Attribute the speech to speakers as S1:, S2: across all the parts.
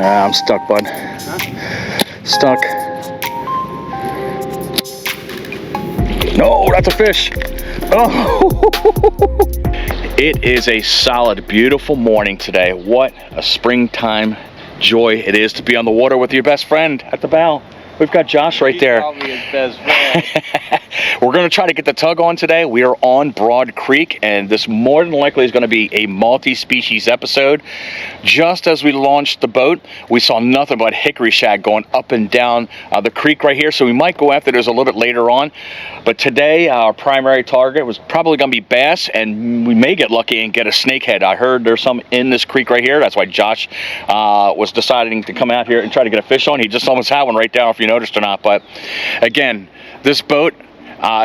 S1: I'm stuck, bud. Stuck. No, that's a fish. Oh. It is a solid, beautiful morning today. What a springtime joy it is to be on the water with your best friend at the bow. We've got Josh right there. We're going to try to get the tug on today. We are on Broad Creek, and this more than likely is going to be a multi-species episode. Just as we launched the boat, we saw nothing but hickory shad going up and down the creek right here, so we might go after those a little bit later on. But today, our primary target was probably going to be bass, and we may get lucky and get a snakehead. I heard there's some in this creek right here. That's why Josh was deciding to come out here and try to get a fish on. He just almost had one right down, if you noticed or not. But again, this boat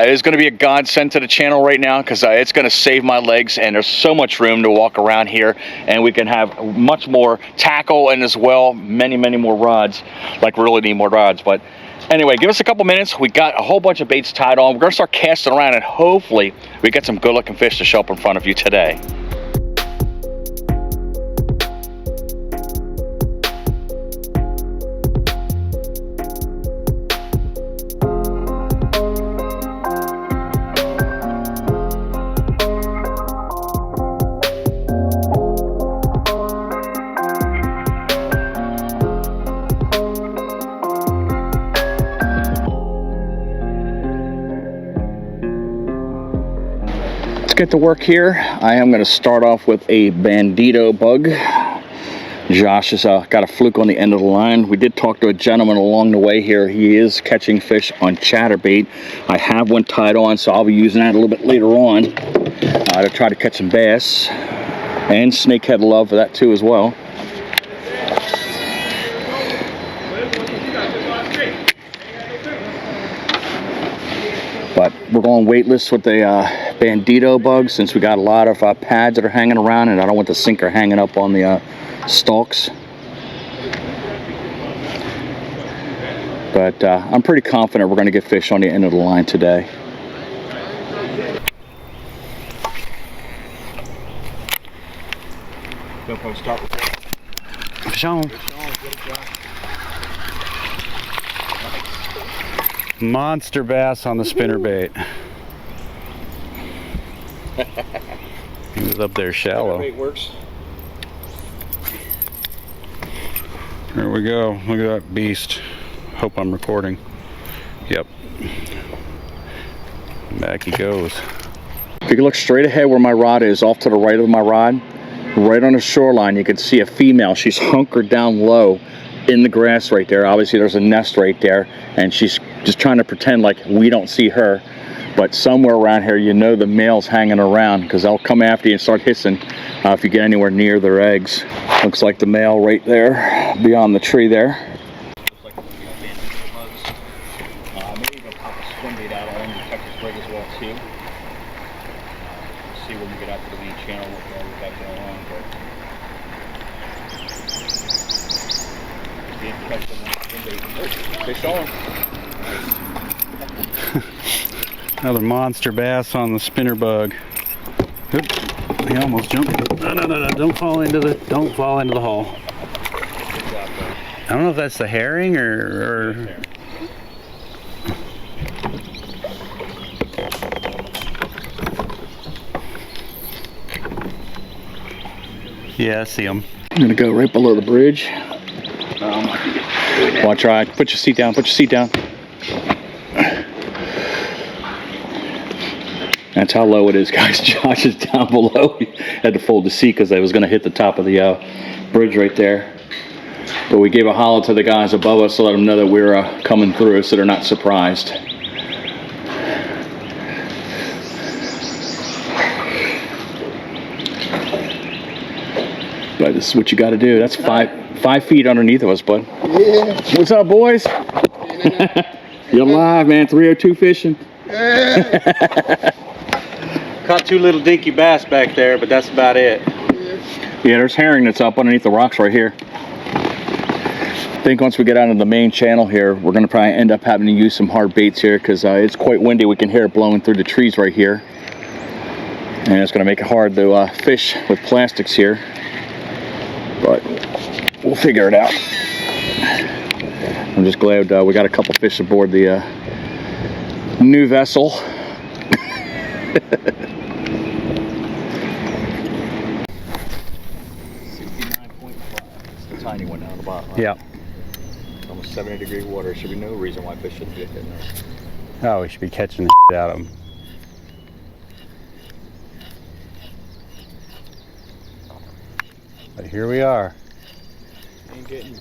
S1: is going to be a godsend to the channel right now, because it's going to save my legs, and there's so much room to walk around here, and we can have much more tackle and as well many more rods. Like, really need more rods. But anyway, give us a couple minutes. We got a whole bunch of baits tied on. We're going to start casting around, and hopefully we get some good looking fish to show up in front of you today. Get to work here. I am going to start off with a bandito bug. Josh has got a fluke on the end of the line. We did talk to a gentleman along the way here. He is catching fish on chatterbait. I have one tied on, so I'll be using that a little bit later on to try to catch some bass, and snakehead love for that too as well. But we're going weightless with the bandito bug, since we got a lot of pads that are hanging around, and I don't want the sinker hanging up on the stalks. But I'm pretty confident we're going to get fish on the end of the line today. GoPro, start recording. Fish on. Monster bass on the spinnerbait. He was up there shallow. Works. There we go. Look at that beast. Hope I'm recording. Yep. Back he goes. If you can look straight ahead where my rod is, off to the right of my rod, right on the shoreline, you can see a female. She's hunkered down low in the grass right there. Obviously there's a nest right there, and she's just trying to pretend like we don't see her. But somewhere around here, you know the male's hanging around, because they'll come after you and start hissing if you get anywhere near their eggs. Looks like the male right there beyond the tree there. Looks like maybe even pop a Spinnerbait out on the Texas rig as well too. See when we get out to the main channel what we got going on. Fish on. Another monster bass on the spinner bug. Oop, he almost jumped. No, don't fall into the hole. I don't know if that's the herring or... Yeah, I see him. I'm gonna go right below the bridge. Watch your eye. Put your seat down. Put your seat down. That's how low it is, guys. Josh is down below. He had to fold the seat because I was going to hit the top of the bridge right there. But we gave a holler to the guys above us to let them know that we're coming through, so they're not surprised. But this is what you got to do. That's 5 feet underneath of us, bud.
S2: Yeah.
S1: What's up, boys? You're live, man. 302 fishing.
S2: Yeah.
S3: Caught 2 little dinky bass back there, but that's about it.
S1: Yeah, there's herring that's up underneath the rocks right here. I think once we get out of the main channel here, we're going to probably end up having to use some hard baits here, because it's quite windy. We can hear it blowing through the trees right here. And it's going to make it hard to fish with plastics here. But we'll We'll figure it out. I'm just glad we got a couple fish aboard the new vessel. 69.5. It's the tiny one down the bottom. Right?
S2: Yeah.
S1: Almost 70-degree water. Should be no reason why fish shouldn't get in there.
S2: Oh, we should be catching the shit out of them. But here we are.
S1: Ain't getting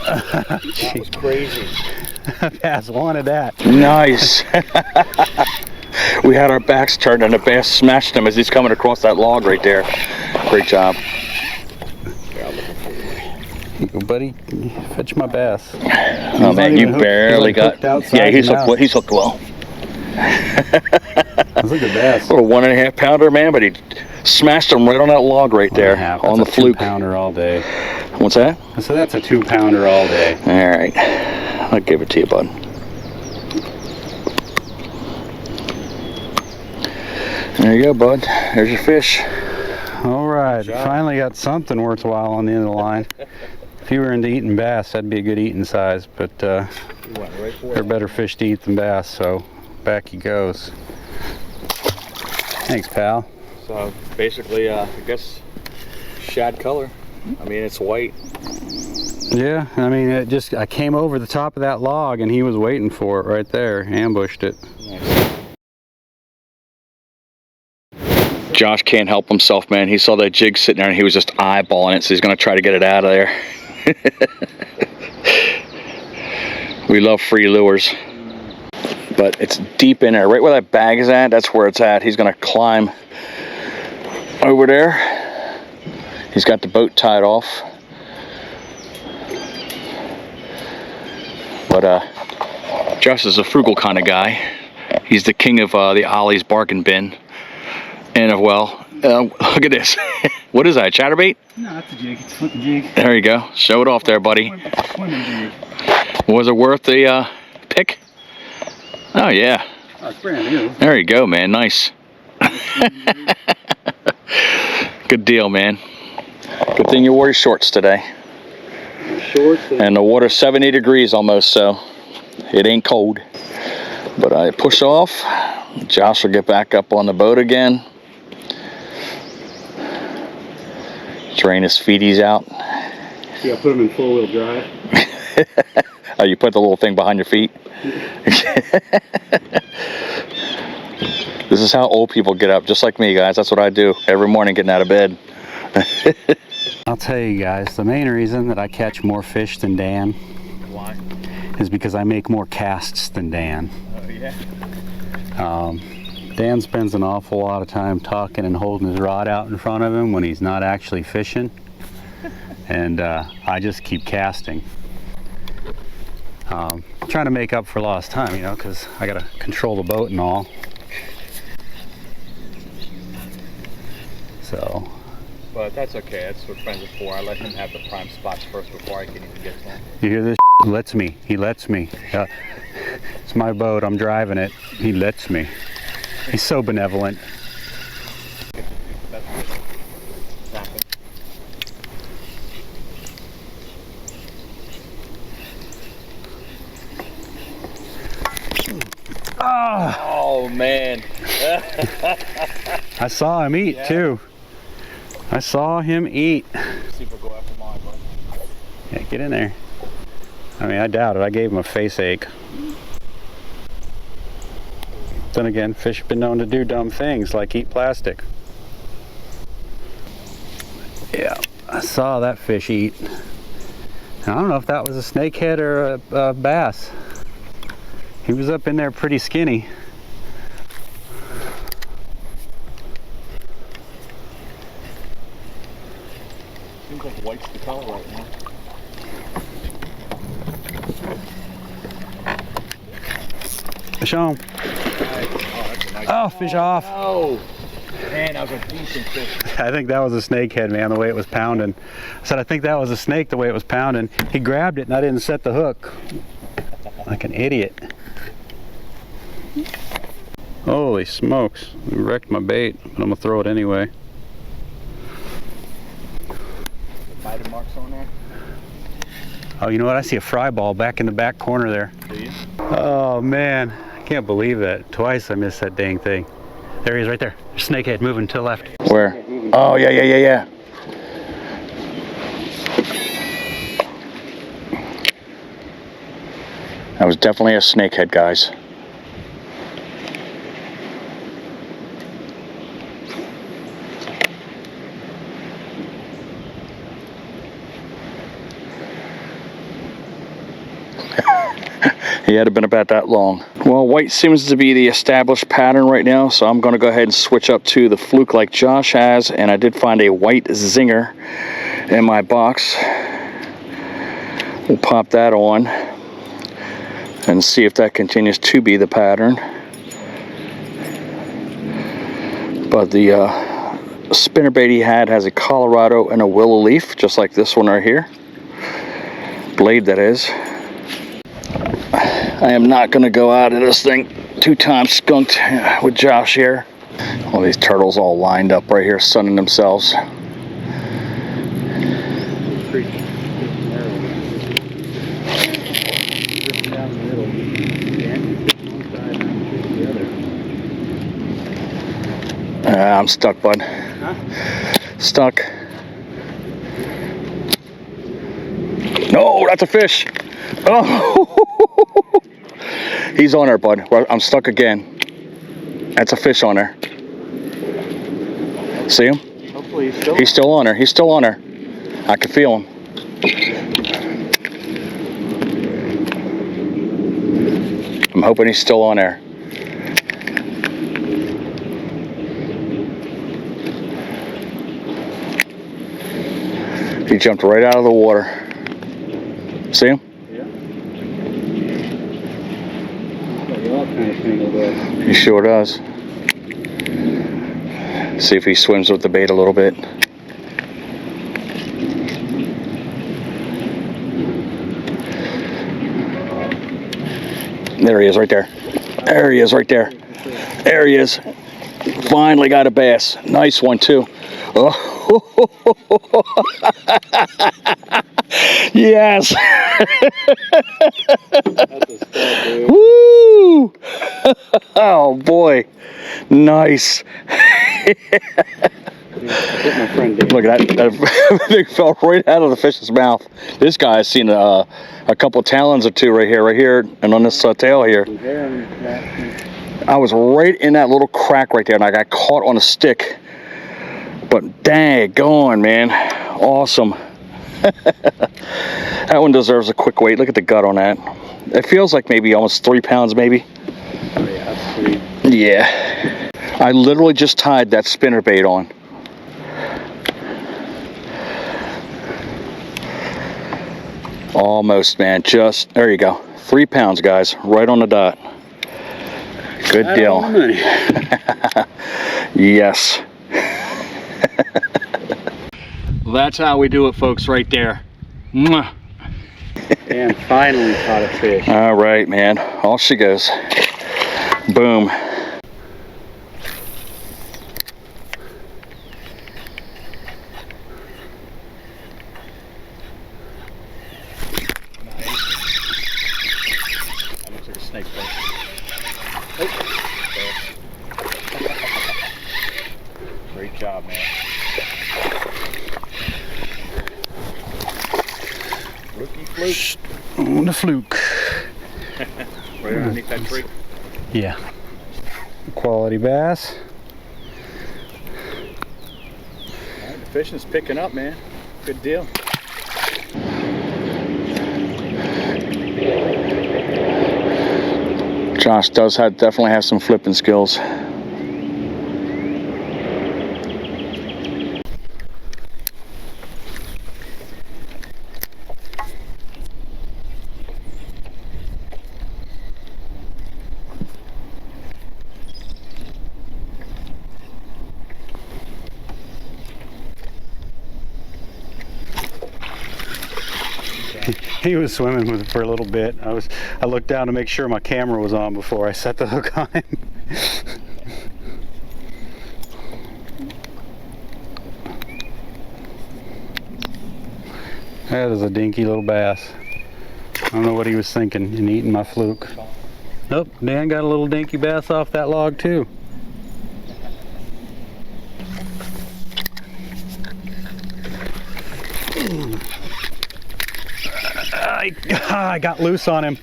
S1: that was crazy.
S2: Bass wanted that.
S1: Nice. We had our backs turned and the bass smashed him as he's coming across that log right there. Great job.
S2: Here you go, buddy. Fetch my bass.
S1: Oh man, you barely got. Yeah, he's hooked well.
S2: That's a good bass.
S1: Or a 1.5 pounder, man, but he smashed him right on that log right there on the Fluke.
S2: 2 pounder all day.
S1: What's that?
S2: So that's a 2 pounder all day.
S1: All right, I'll give it to you, bud. There you go, bud. There's your fish.
S2: All right, finally got something worthwhile on the end of the line. If you were into eating bass, that'd be a good eating size, but there are better fish to eat than bass, so back he goes. Thanks, pal.
S1: So basically, I guess shad color. I mean, it's white.
S2: Yeah, I mean, I came over the top of that log and he was waiting for it right there, ambushed it.
S1: Nice. Josh can't help himself, man. He saw that jig sitting there and he was just eyeballing it, so he's going to try to get it out of there. We love free lures. But it's deep in there. Right where that bag is at, that's where it's at. He's going to climb over there. He's got the boat tied off. But Josh is a frugal kind of guy. He's the king of the Ollie's bargain bin. And well, look at this. What is that, a chatterbait?
S2: No, that's a jig. It's a flipping jig.
S1: There you go. Show it off there, buddy.
S2: Swimming jig.
S1: Was it worth the pick? Oh, yeah.
S2: Oh, it's brand new.
S1: There you go, man. Nice. Good deal, man. Good thing you wore your shorts today.
S3: Shorts.
S1: And the water's 70 degrees almost, so it ain't cold. But I push off. Josh will get back up on the boat again. Drain his feeties out.
S3: Yeah, I put them in 4-wheel drive.
S1: Oh, you put the little thing behind your feet? This is how old people get up, just like me, guys. That's what I do every morning getting out of bed.
S2: I'll tell you guys, the main reason that I catch more fish than Dan
S1: Why?
S2: is because I make more casts than Dan.
S1: Oh, yeah.
S2: Dan spends an awful lot of time talking and holding his rod out in front of him when he's not actually fishing. And I just keep casting. Trying to make up for lost time, you know, because I got to control the boat and all. So.
S1: But that's okay. That's what friends are for. I let him have the prime spots first before I can even get to him.
S2: You hear this? He lets me. He lets me. It's my boat. I'm driving it. He lets me. He's so benevolent.
S1: Oh man.
S2: I saw him eat too. I saw him eat.
S1: See if we'll go after mine, bud.
S2: Yeah, get in there. I mean, I doubt it. I gave him a face ache. Then again, fish have been known to do dumb things like eat plastic. Yeah, I saw that fish eat. I don't know if that was a snakehead or a bass. He was up in there pretty skinny.
S1: Seems like white's the color right now.
S2: Fish on. Oh, fish off.
S1: Oh, man, that was a decent fish.
S2: I think that was a snakehead, man, the way it was pounding. I said, I think that was a snake the way it was pounding. He grabbed it and I didn't set the hook. Like an idiot. Holy smokes. It wrecked my bait, but I'm gonna throw it anyway.
S1: bite marks on there?
S2: Oh, you know what? I see a fry ball back in the back corner there.
S1: Do you?
S2: Oh man, I can't believe that. Twice I missed that dang thing. There he is right there. Snakehead moving to the left.
S1: Where? Oh, yeah. That was definitely a snakehead, guys. He had been about that long. Well, white seems to be the established pattern right now, so I'm going to go ahead and switch up to the Fluke like Josh has, and I did find a white Zinger in my box. We'll pop that on and see if that continues to be the pattern. But the spinnerbait he had has a Colorado and a willow leaf, just like this one right here. Blade, that is. I am not going to go out of this thing 2 times skunked with Josh here. All these turtles all lined up right here, sunning themselves. I'm stuck, bud.
S3: Huh?
S1: Stuck. No, that's a fish. Oh, he's on there, bud. I'm stuck again. That's a fish on there. See him?
S3: Hopefully
S1: He's still on there. He's still on there. I can feel him. I'm hoping he's still on there. He jumped right out of the water. See him? He sure does. See if he swims with the bait a little bit. There he is right there. There he is right there. There he is. Finally got a bass. Nice one too. Oh. Yes. Woo! Oh boy, nice. Look at that. That thing fell right out of the fish's mouth. This guy has seen a couple talons or two right here, and on this tail here. I was right in that little crack right there, and I got caught on a stick. But dang, going, man, awesome. That one deserves a quick wait. Look at the gut on that. It feels like maybe almost 3 pounds, maybe.
S3: Oh yeah, that's sweet.
S1: Yeah. I literally just tied that spinnerbait on. Almost, man. Just, there you go. 3 pounds, guys. Right on the dot. Good deal. Yes. That's how we do it, folks, right there. Mwah.
S3: And finally caught a fish.
S1: All right, man. Off she goes. Boom. That looks like a snake fish. Oh. Great job, man. Rookie Fluke.
S2: On the Fluke.
S1: Right underneath that tree.
S2: Yeah. Quality bass.
S1: All right, the fishing's picking up, man. Good deal. Josh does definitely have some flipping skills.
S2: He was swimming with it for a little bit. I looked down to make sure my camera was on before I set the hook on him. That is a dinky little bass. I don't know what he was thinking in eating my fluke. Nope, Dan got a little dinky bass off that log too. I got loose on him.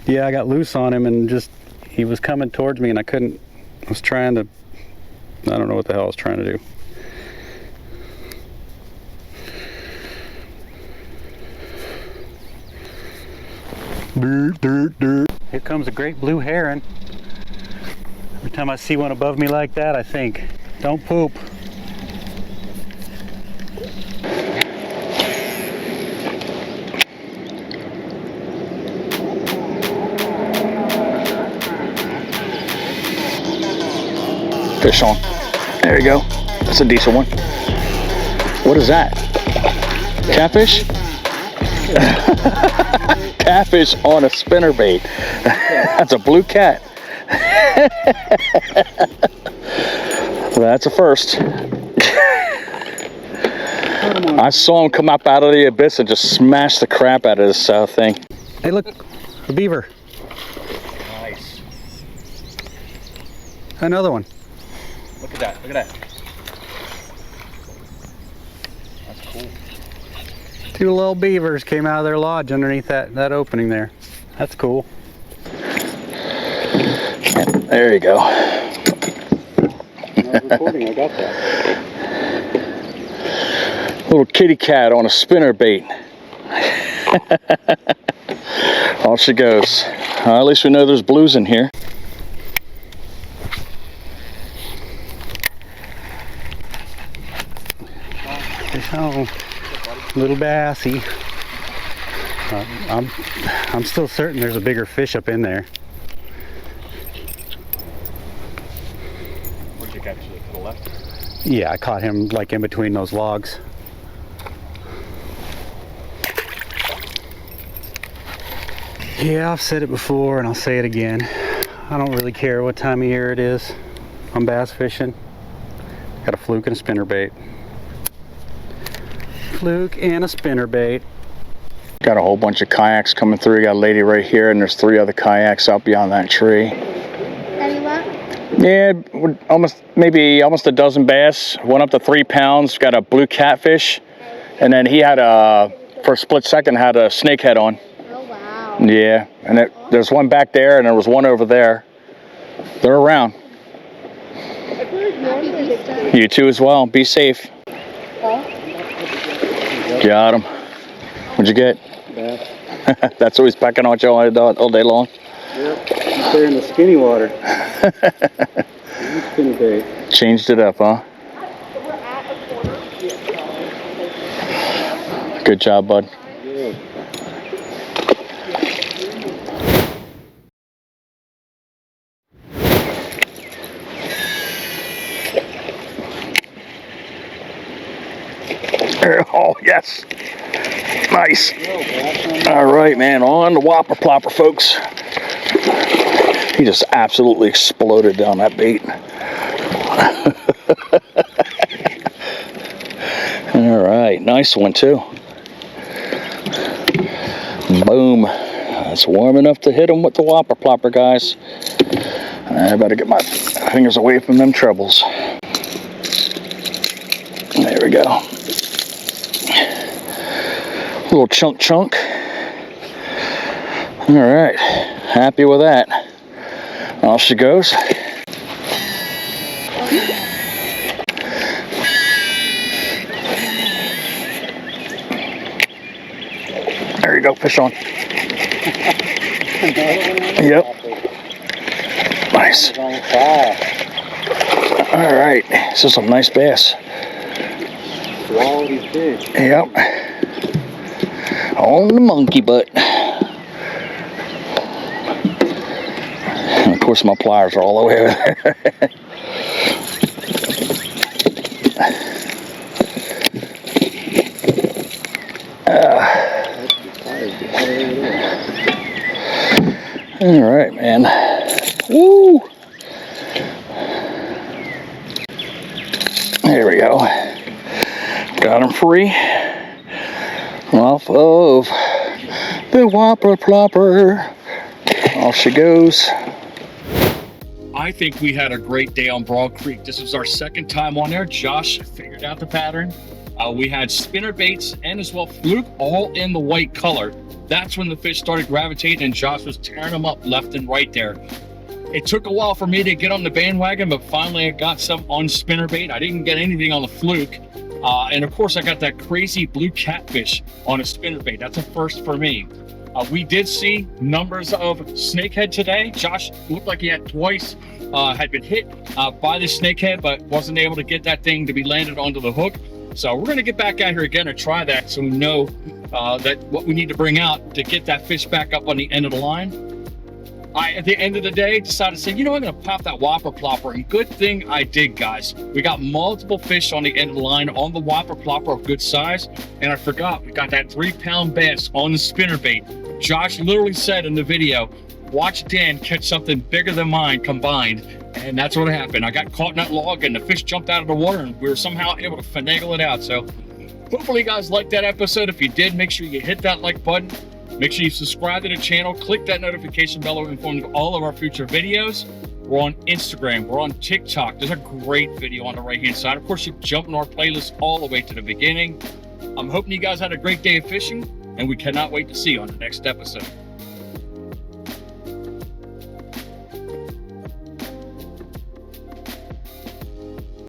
S2: Yeah, I got loose on him and just, he was coming towards me and I was trying to, I don't know what the hell I was trying to do. Here comes a great blue heron. Every time I see one above me like that, I think, don't poop.
S1: Fish on. There you go. That's a decent one. What is that? Catfish? Catfish on a spinnerbait. That's a blue cat. That's a first. I saw him come up out of the abyss and just smash the crap out of this thing.
S2: Hey, look, a beaver.
S1: Nice.
S2: Another one.
S1: Look at that. Look at that. That's cool.
S2: Two little beavers came out of their lodge underneath that opening there. That's cool.
S1: There you go.
S3: I was recording, I got that.
S1: Little kitty cat on a spinnerbait. Off she goes. At least we know there's blues in here.
S2: Fish on. Little bassy. I'm still certain there's a bigger fish up in there.
S1: Where'd you catch it? To the left?
S2: Yeah, I caught him like in between those logs. Yeah, I've said it before and I'll say it again. I don't really care what time of year it is. I'm bass fishing. Got a fluke and a spinnerbait. Fluke and a spinnerbait.
S1: Got a whole bunch of kayaks coming through. Got a lady right here, and there's 3 other kayaks out beyond that tree.
S4: Daddy, what?
S1: Yeah, almost a dozen bass. Went up to 3 pounds. Got a blue catfish, and then he had for a split second had a snakehead on.
S4: Oh wow.
S1: Yeah, and there's one back there, and there was one over there. They're around. You too as well. Be safe. Got him. What'd you get?
S3: Bass.
S1: That's always pecking on you all day long.
S3: Yep. They're in the skinny water. Spinnerbait.
S1: Changed it up, huh? Good job, bud.
S3: Good.
S1: Oh, yes. Nice. All right, man. On the whopper plopper, folks. He just absolutely exploded down that bait. All right. Nice one, too. Boom. That's warm enough to hit him with the whopper plopper, guys. I better get my fingers away from them trebles. There we go. Little chunk. All right, happy with that. Off she goes. There you go, fish on. Yep. Nice. All right, this is some nice bass.
S3: Quality fish.
S1: Yep. On the monkey butt. And of course my pliers are all the way over there. All right, man. Woo! There we go. Got him free off of the whopper plopper. Off she goes. I think we had a great day on Broad Creek. This was our second time on there. Josh figured out the pattern. We had spinnerbaits and as well Fluke all in the white color. That's when the fish started gravitating and Josh was tearing them up left and right there. It took a while for me to get on the bandwagon, but finally I got some on spinnerbait. I didn't get anything on the Fluke. And of course I got that crazy blue catfish on a spinnerbait. That's a first for me. We did see numbers of snakehead today. Josh looked like he had twice, had been hit by the snakehead, but wasn't able to get that thing to be landed onto the hook. So we're gonna get back out here again and try that so we know that what we need to bring out to get that fish back up on the end of the line. I, at the end of the day, decided to say, you know, I'm gonna pop that whopper plopper, and good thing I did, guys. We got multiple fish on the end of the line on the whopper plopper of good size, and I forgot, we got that 3-pound bass on the spinnerbait. Josh literally said in the video, watch Dan catch something bigger than mine combined, and that's what happened. I got caught in that log, and the fish jumped out of the water, and we were somehow able to finagle it out. So hopefully you guys liked that episode. If you did, make sure you hit that like button. Make sure you subscribe to the channel, click that notification bell to be informed of all of our future videos. We're on Instagram, we're on TikTok. There's a great video on the right-hand side. Of course, you jump in our playlist all the way to the beginning. I'm hoping you guys had a great day of fishing, and we cannot wait to see you on the next episode.